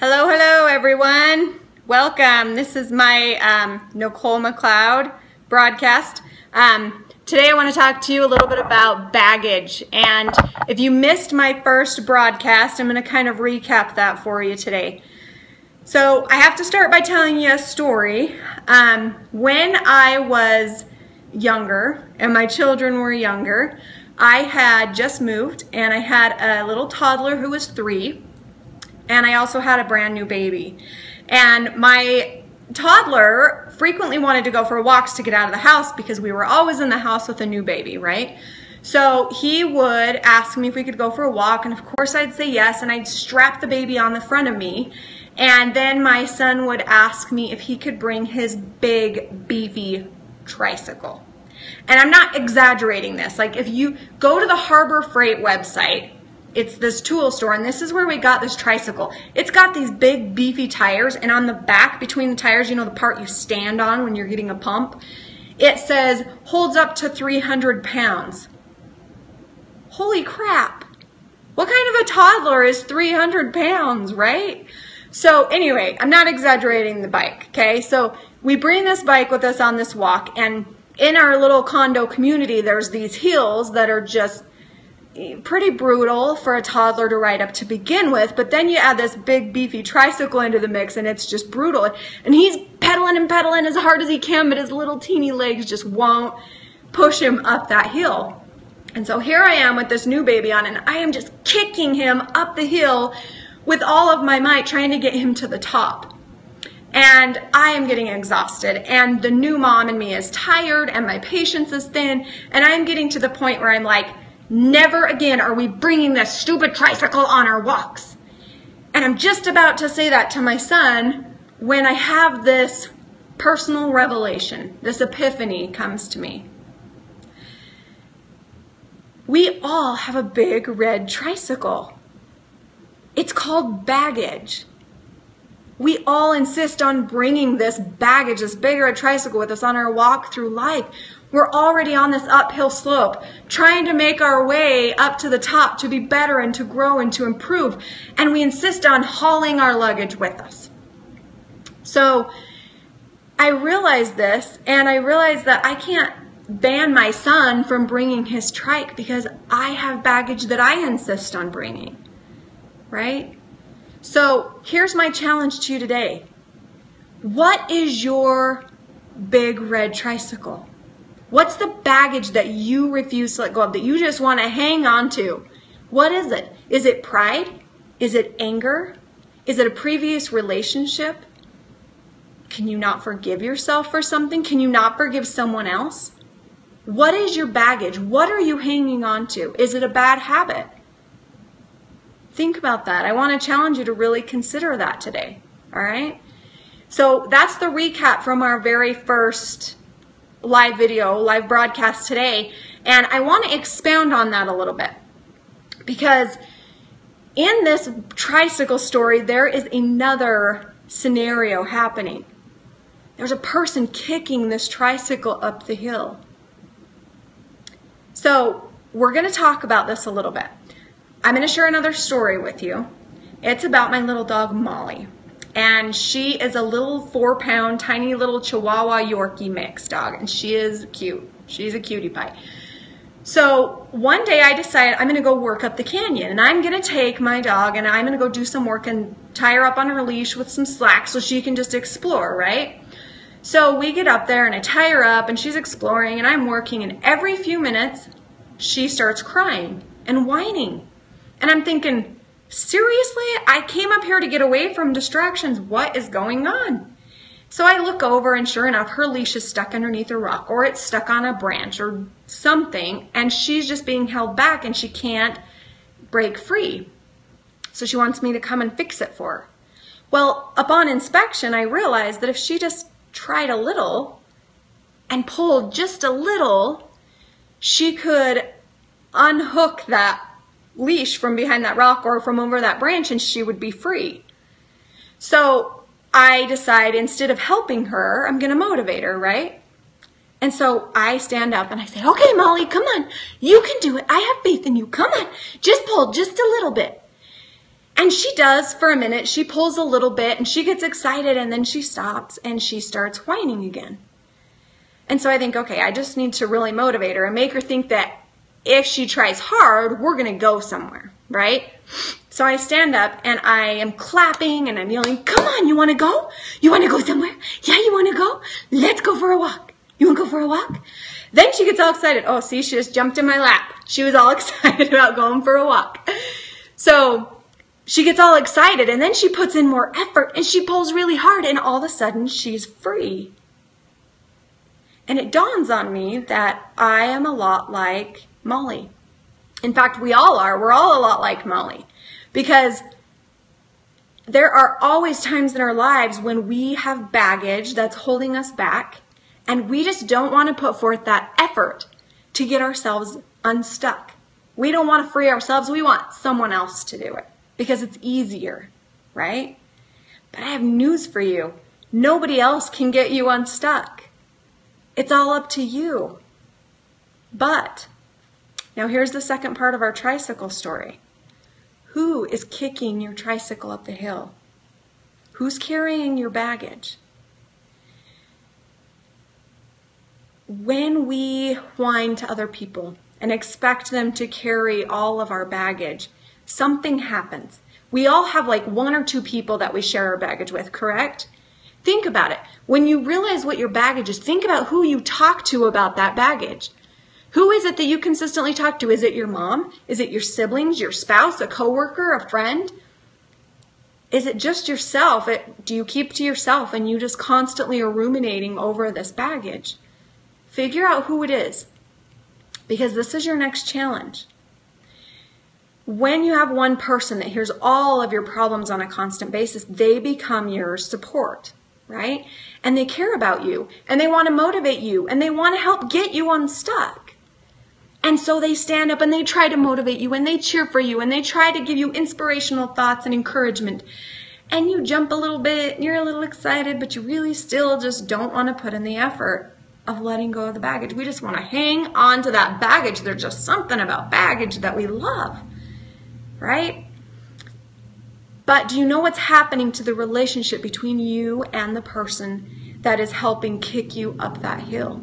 Hello, hello everyone. Welcome. This is my Nicole McLeod broadcast. Today I want to talk to you a little bit about baggage. And if you missed my first broadcast, I'm going to kind of recap that for you today. So I have to start by telling you a story. When I was younger and my children were younger, I had just moved and I had a little toddler who was 3. And I also had a brand new baby. And my toddler frequently wanted to go for walks to get out of the house because we were always in the house with a new baby, right? So he would ask me if we could go for a walk, and of course I'd say yes, and I'd strap the baby on the front of me. And then my son would ask me if he could bring his big, beefy tricycle. And I'm not exaggerating this. Like, if you go to the Harbor Freight website, it's this tool store, and this is where we got this tricycle. It's got these big beefy tires, and on the back between the tires, you know, the part you stand on when you're getting a pump, it says holds up to 300 pounds. Holy crap. What kind of a toddler is 300 pounds, right? So anyway, I'm not exaggerating the bike, okay? So we bring this bike with us on this walk, and in our little condo community, there's these hills that are just pretty brutal for a toddler to ride up to begin with, but then you add this big beefy tricycle into the mix and it's just brutal. And he's pedaling and pedaling as hard as he can, but his little teeny legs just won't push him up that hill. And so here I am with this new baby on, and I am just kicking him up the hill with all of my might, trying to get him to the top. And I am getting exhausted, and the new mom in me is tired, and my patience is thin, and I'm getting to the point where I'm like, never again are we bringing this stupid tricycle on our walks. And I'm just about to say that to my son when I have this personal revelation, this epiphany comes to me. We all have a big red tricycle. It's called baggage. We all insist on bringing this baggage, this big red tricycle with us on our walk through life. We're already on this uphill slope, trying to make our way up to the top to be better and to grow and to improve. And we insist on hauling our luggage with us. So I realized this, and I realized that I can't ban my son from bringing his trike because I have baggage that I insist on bringing, right? So here's my challenge to you today. What is your big red tricycle? What's the baggage that you refuse to let go of, that you just want to hang on to? What is it? Is it pride? Is it anger? Is it a previous relationship? Can you not forgive yourself for something? Can you not forgive someone else? What is your baggage? What are you hanging on to? Is it a bad habit? Think about that. I want to challenge you to really consider that today. All right? So that's the recap from our very first live video, live broadcast today, and I want to expound on that a little bit, because in this tricycle story there is another scenario happening. There's a person kicking this tricycle up the hill. So we're going to talk about this a little bit. I'm going to share another story with you. It's about my little dog Molly. And she is a little 4-pound, tiny little Chihuahua Yorkie mix dog. And she is cute. She's a cutie pie. So one day I decided I'm going to go work up the canyon. And I'm going to take my dog and I'm going to go do some work and tie her up on her leash with some slack so she can just explore, right? So we get up there and I tie her up and she's exploring and I'm working. And every few minutes she starts crying and whining. And I'm thinking, seriously? I came up here to get away from distractions. What is going on? So I look over and sure enough, her leash is stuck underneath a rock or it's stuck on a branch or something, and she's just being held back and she can't break free. So she wants me to come and fix it for her. Well, upon inspection, I realized that if she just tried a little and pulled just a little, she could unhook that leash from behind that rock or from over that branch and she would be free. So I decide instead of helping her, I'm going to motivate her, right? And so I stand up and I say, okay, Molly, come on. You can do it. I have faith in you. Come on. Just pull just a little bit. And she does for a minute. She pulls a little bit and she gets excited and then she stops and she starts whining again. And so I think, okay, I just need to really motivate her and make her think that if she tries hard, we're going to go somewhere, right? So I stand up and I am clapping and I'm yelling, come on, you want to go? You want to go somewhere? Yeah, you want to go? Let's go for a walk. You want to go for a walk? Then she gets all excited. Oh, see, she just jumped in my lap. She was all excited about going for a walk. So she gets all excited and then she puts in more effort and she pulls really hard and all of a sudden she's free. And it dawns on me that I am a lot like Molly. In fact, we all are. We're all a lot like Molly because there are always times in our lives when we have baggage that's holding us back and we just don't want to put forth that effort to get ourselves unstuck. We don't want to free ourselves. We want someone else to do it because it's easier, right? But I have news for you. Nobody else can get you unstuck. It's all up to you. But now here's the second part of our tricycle story. Who is kicking your tricycle up the hill? Who's carrying your baggage? When we whine to other people and expect them to carry all of our baggage, something happens. We all have like one or two people that we share our baggage with, correct? Think about it. When you realize what your baggage is, think about who you talk to about that baggage. Who is it that you consistently talk to? Is it your mom? Is it your siblings, your spouse, a coworker, a friend? Is it just yourself? Do you keep to yourself and you just constantly are ruminating over this baggage? Figure out who it is, because this is your next challenge. When you have one person that hears all of your problems on a constant basis, they become your support, right? And they care about you, and they want to motivate you, and they want to help get you unstuck. And so they stand up and they try to motivate you, and they cheer for you, and they try to give you inspirational thoughts and encouragement. And you jump a little bit, and you're a little excited, but you really still just don't want to put in the effort of letting go of the baggage. We just want to hang on to that baggage. There's just something about baggage that we love, right? But do you know what's happening to the relationship between you and the person that is helping kick you up that hill?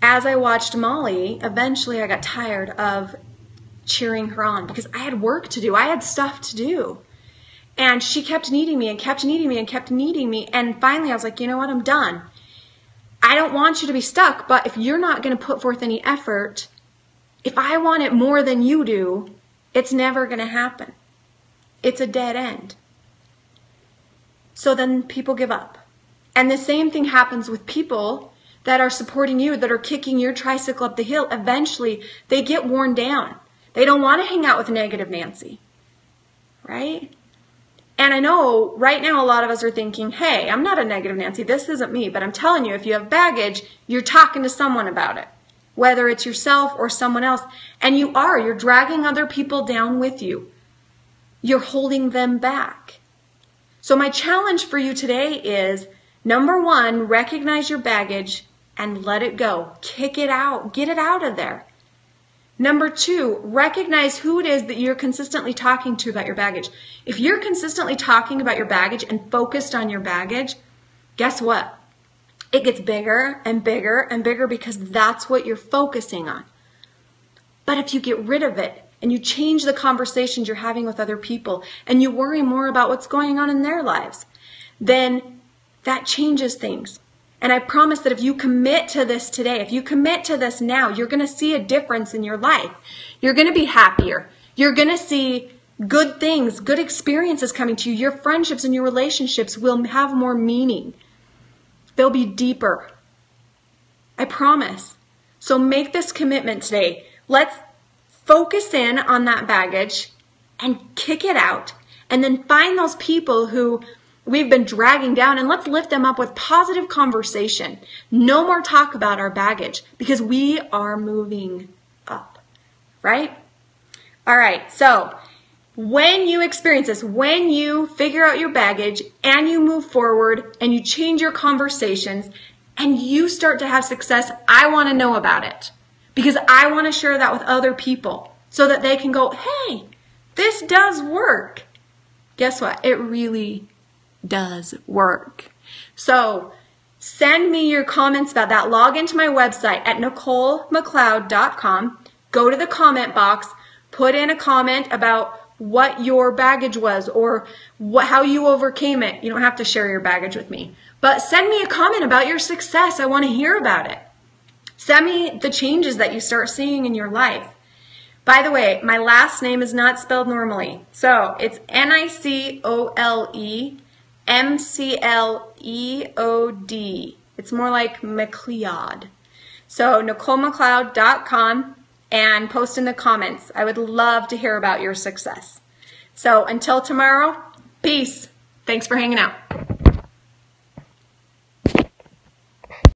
As I watched Molly, eventually I got tired of cheering her on because I had work to do. I had stuff to do. And she kept needing me and kept needing me and kept needing me. And finally I was like, you know what? I'm done. I don't want you to be stuck, but if you're not going to put forth any effort, if I want it more than you do, it's never going to happen. It's a dead end. So then people give up. And the same thing happens with people that are supporting you, that are kicking your tricycle up the hill. Eventually, they get worn down. They don't want to hang out with negative Nancy, right? And I know right now a lot of us are thinking, hey, I'm not a negative Nancy. This isn't me. But I'm telling you, if you have baggage, you're talking to someone about it, whether it's yourself or someone else. And you're dragging other people down with you. You're holding them back. So my challenge for you today is, number one, recognize your baggage and let it go. Kick it out. Get it out of there. Number two, recognize who it is that you're consistently talking to about your baggage. If you're consistently talking about your baggage and focused on your baggage, guess what? It gets bigger and bigger and bigger because that's what you're focusing on. But if you get rid of it and you change the conversations you're having with other people and you worry more about what's going on in their lives, then that changes things. And I promise that if you commit to this today, if you commit to this now, you're going to see a difference in your life. You're going to be happier. You're going to see good things, good experiences coming to you. Your friendships and your relationships will have more meaning. They'll be deeper. I promise. So make this commitment today. Let's focus in on that baggage and kick it out. And then find those people who we've been dragging down, and let's lift them up with positive conversation. No more talk about our baggage because we are moving up, right? All right, so when you experience this, when you figure out your baggage and you move forward and you change your conversations and you start to have success, I want to know about it because I want to share that with other people. so that they can go, hey, this does work. Guess what? It really does work. So send me your comments about that. Log into my website at NicoleMcLeod.com. Go to the comment box, put in a comment about what your baggage was or how you overcame it. You don't have to share your baggage with me, but send me a comment about your success. I want to hear about it. Send me the changes that you start seeing in your life. By the way, my last name is not spelled normally. So it's NicoleMcleod. It's more like McLeod. So NicoleMcLeod.com and post in the comments. I would love to hear about your success. So until tomorrow, peace. Thanks for hanging out.